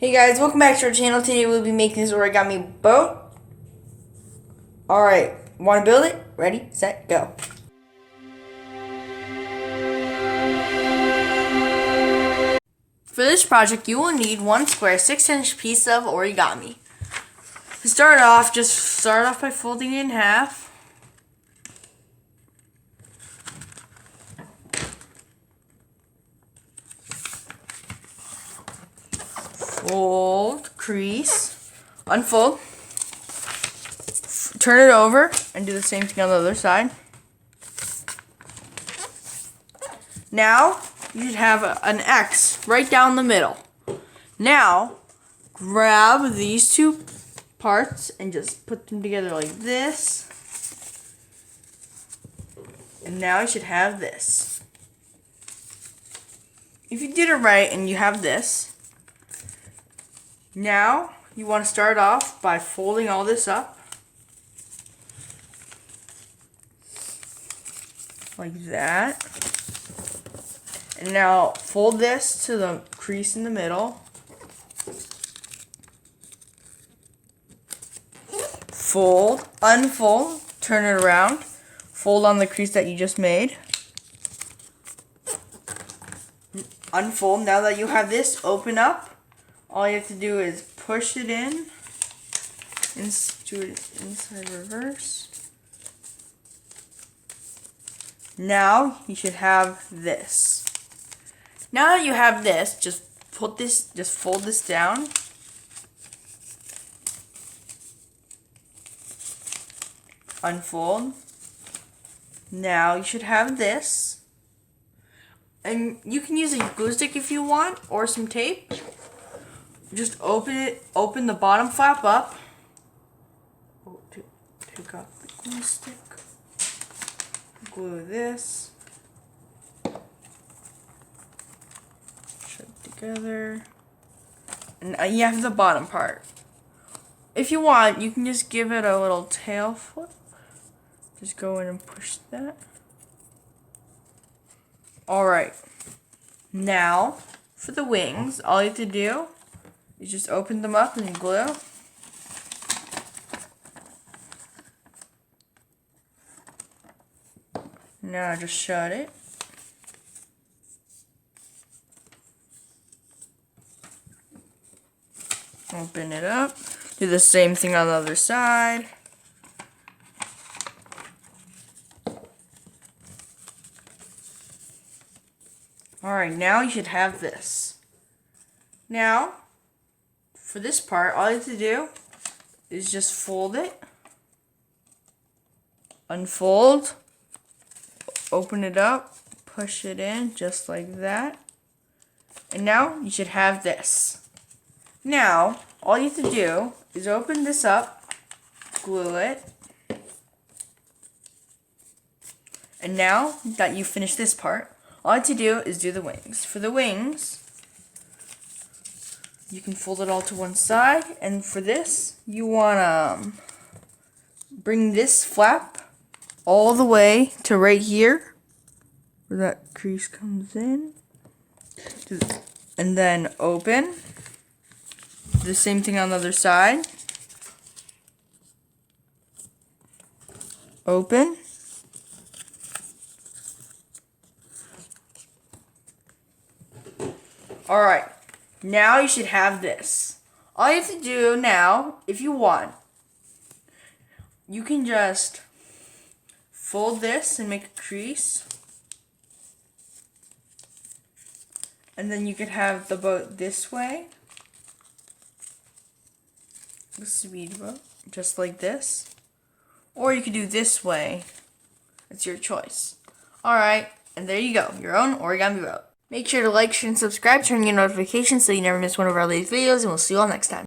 Hey guys, welcome back to our channel. Today we'll be making this origami boat. Alright, want to build it? Ready, set, go. For this project, you will need one square 6-inch piece of origami. To start off, just start off by folding it in half. Fold, crease, unfold, turn it over, and do the same thing on the other side. Now, you should have an X right down the middle. Now, grab these two parts and just put them together like this. And now you should have this. If you did it right and you have this, now you want to start off by folding all this up like that. And now fold this to the crease in the middle. Fold, unfold, turn it around, fold on the crease that you just made. Unfold. Now that you have this, open up. All you have to do is push it in, do it inside reverse. Now you should have this. Now that you have this, just fold this down. Unfold. Now you should have this. And you can use a glue stick if you want, or some tape. Just open the bottom flap up. Take off the glue stick. Glue this. Shut it together. And you have the bottom part. If you want, you can just give it a little tail flip. Just go in and push that. Alright. Now, for the wings, all you have to do is just open them up and glue. Now just shut it. Open it up. Do the same thing on the other side. Alright, now you should have this. Now, for this part, all you have to do is just fold it, unfold, open it up, push it in just like that, and now you should have this. Now, all you have to do is open this up, glue it, and now that you finish this part, all you have to do is do the wings. For the wings, you can fold it all to one side, and for this, you want to bring this flap all the way to right here, where that crease comes in, and then open. The same thing on the other side. Open. Alright. Now you should have this. All you have to do now, if you want, you can just fold this and make a crease. And then you could have the boat this way. The speedboat, just like this. Or you could do this way. It's your choice. Alright, and there you go, your own origami boat. Make sure to like, share, and subscribe, turn on your notifications so you never miss one of our latest videos, and we'll see you all next time.